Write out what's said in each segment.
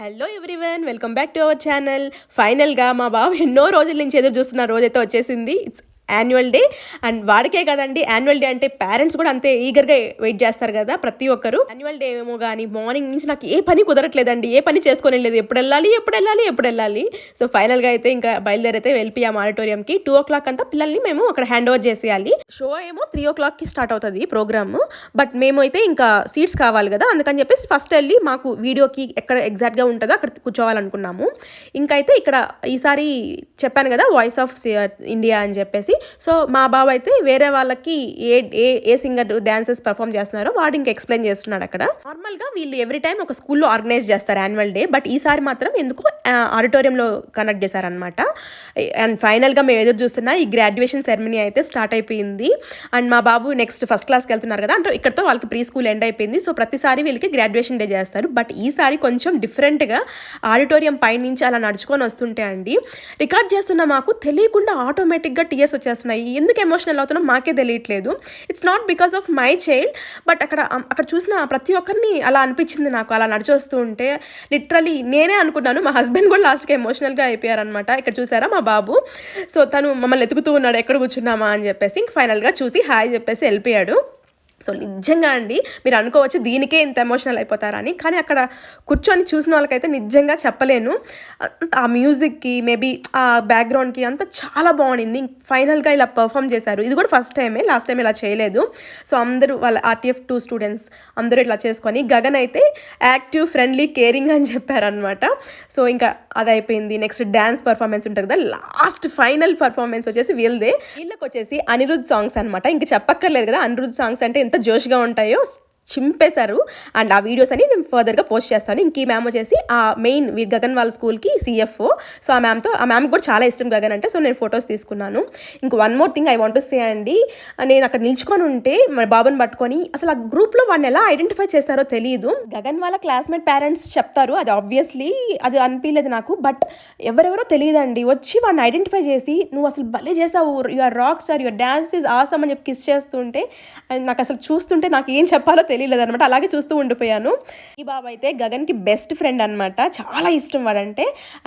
Hello everyone, welcome back to our channel. ఫైనల్గా మా బాబు ఎన్నో రోజుల నుంచి ఎదురు చూస్తున్న రోజైతే వచ్చేసింది. It's annual day. అండ్ వాడికే కదండి, యాన్యువల్ డే అంటే పేరెంట్స్ కూడా అంతే ఈగర్గా వెయిట్ చేస్తారు కదా ప్రతి ఒక్కరు. యాన్యువల్ డే ఏమో కానీ మార్నింగ్ నుంచి నాకు ఏ పని కుదరట్లేదండి, ఏ పని చేసుకొని లేదు. ఎప్పుడు వెళ్ళాలి. సో ఫైనల్గా అయితే ఇంకా బయలుదేరైతే వెళ్ళిపోయాము ఆడిటోరియంకి. 2 o'clock అంతా పిల్లల్ని మేము అక్కడ హ్యాండ్ ఓవర్ చేసేయాలి. షో ఏమో 3 o'clockకి స్టార్ట్ అవుతుంది ప్రోగ్రామ్. బట్ మేము అయితే ఇంకా సీట్స్ కావాలి కదా, అందుకని చెప్పేసి ఫస్ట్ వెళ్ళి మాకు వీడియోకి ఎక్కడ ఎగ్జాక్ట్గా ఉంటుందో అక్కడ కూర్చోవాలనుకున్నాము. ఇంకైతే ఇక్కడ ఈసారి చెప్పాను కదా వాయిస్ ఆఫ్ ఇండియా అని చెప్పేసి. సో మా బాబు అయితే వేరే వాళ్ళకి ఏ సింగర్ డాన్సెస్ పర్ఫామ్ చేస్తున్నారో వాడు ఇంకా ఎక్స్ప్లెయిన్ చేస్తున్నాడు అక్కడ. నార్మల్గా వీళ్ళు ఎవ్రీ టైం ఒక స్కూల్లో ఆర్గనైజ్ చేస్తారు యాన్యువల్ డే, బట్ ఈసారి మాత్రం ఎందుకు ఆడిటోరియంలో కండక్ట్ చేశారనమాట. అండ్ ఫైనల్గా మేము ఎదురు చూస్తున్న ఈ గ్రాడ్యుయేషన్ సెరమనీ అయితే స్టార్ట్ అయిపోయింది. అండ్ మా బాబు నెక్స్ట్ ఫస్ట్ క్లాస్కి వెళ్తున్నారు కదా, అంటే ఇక్కడతో వాళ్ళకి ప్రీ స్కూల్ ఎండ్ అయిపోయింది. సో ప్రతిసారి వీళ్ళకి గ్రాడ్యుయేషన్ డే చేస్తారు, బట్ ఈసారి కొంచెం డిఫరెంట్గా ఆడిటోరియం పైనుంచి అలా నడుచుకొని వస్తుంటే అండి రికార్డ్ చేస్తున్న మాకు తెలియకుండా ఆటోమేటిక్గా టీయర్స్ వచ్చేస్తున్నాయి. ఎందుకు ఎమోషనల్ అవుతున్నా మాకే తెలియట్లేదు. It's not because of my child, but అక్కడ చూసిన ప్రతి ఒక్కరిని అలా అనిపించింది నాకు. అలా నడిచొస్తూ ఉంటే లిటరలీ నేనే అనుకున్నాను, మా హస్బెండ్ కూడా లాస్ట్కి ఎమోషనల్గా అయిపోయారనమాట. ఇక్కడ చూసారా మా బాబు, సో తను మమ్మల్ని ఎతుకుతూ ఉన్నాడు ఎక్కడ కూర్చున్నామా అని చెప్పేసి. ఇంక ఫైనల్గా చూసి హాయ్ చెప్పేసి వెళ్ళిపోయాడు. సో నిజంగా అండి మీరు అనుకోవచ్చు దీనికే ఇంత ఎమోషనల్ అయిపోతారని, కానీ అక్కడ కూర్చొని చూసిన వాళ్ళకైతే నిజంగా చెప్పలేను. ఆ మ్యూజిక్కి మేబీ ఆ బ్యాక్గ్రౌండ్కి అంతా చాలా బాగుండింది. ఫైనల్గా ఇలా పర్ఫామ్ చేశారు. ఇది కూడా ఫస్ట్ టైమే, లాస్ట్ టైం ఇలా చేయలేదు. సో అందరూ వాళ్ళ RTF 2 స్టూడెంట్స్ అందరూ ఇట్లా చేసుకొని, గగన్ అయితే యాక్టివ్, ఫ్రెండ్లీ, కేరింగ్ అని చెప్పారనమాట. సో ఇంకా అది అయిపోయింది. నెక్స్ట్ డ్యాన్స్ పర్ఫార్మెన్స్ ఉంటుంది కదా, లాస్ట్ ఫైనల్ పర్ఫార్మెన్స్ వచ్చేసి వీళ్ళకి వచ్చేసి అనిరుద్ సాంగ్స్ అనమాట. ఇంకా చెప్పక్కర్లేదు కదా, అనిరుద్ సాంగ్స్ అంటే ఎంత జోష్గా ఉంటాయో చింపేశారు. అండ్ ఆ వీడియోస్ అని నేను ఫర్దర్గా పోస్ట్ చేస్తాను. ఇంక ఈ మ్యామ్ వచ్చేసి ఆ మెయిన్ గగన్ వాళ్ళ స్కూల్కి CFO. సో ఆ మ్యామ్కి కూడా చాలా ఇష్టం గగన్ అంటే. సో నేను ఫొటోస్ తీసుకున్నాను. ఇంక one more thing I want to say అండి, నేను అక్కడ నిల్చుకొని ఉంటే మా బాబుని పట్టుకొని అసలు ఆ గ్రూప్లో వాడిని ఎలా ఐడెంటిఫై చేస్తారో తెలియదు. గగన్ వాళ్ళ క్లాస్మేట్ పేరెంట్స్ చెప్తారు, అది ఆబ్వియస్లీ అది అనిపించలేదు నాకు. బట్ ఎవరెవరో తెలియదండి వచ్చి వాడిని ఐడెంటిఫై చేసి నువ్వు అసలు భలే చేస్తావు, your rock star, your dance is awesome అని చెప్పి కిస్ చేస్తుంటే నాకు అసలు చూస్తుంటే నాకు ఏం చెప్పాలో తెలియలేదు అనమాట. అలాగే చూస్తూ ఉండిపోయాను. ఈ బాబు అయితే గగన్కి బెస్ట్ ఫ్రెండ్ అనమాట, చాలా ఇష్టం వాడంటే.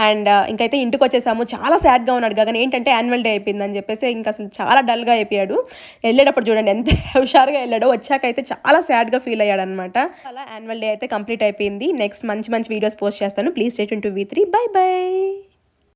అండ్ ఇంకైతే ఇంటికి వచ్చేసాము. చాలా సాడ్గా ఉన్నాడు గగన్. ఏంటంటే యాన్యువల్ డే అయిపోయిందని చెప్పేసి ఇంకా అసలు చాలా డల్గా అయిపోయాడు. వెళ్ళేటప్పుడు చూడండి ఎంత హుషారుగా వెళ్ళాడో, వచ్చాకైతే చాలా సాడ్గా ఫీల్ అయ్యాడు అనమాట. అలా యాన్యువల్ డే అయితే కంప్లీట్ అయిపోయింది. నెక్స్ట్ మంచి వీడియోస్ పోస్ట్ చేస్తాను. Please stay tune to V3. By.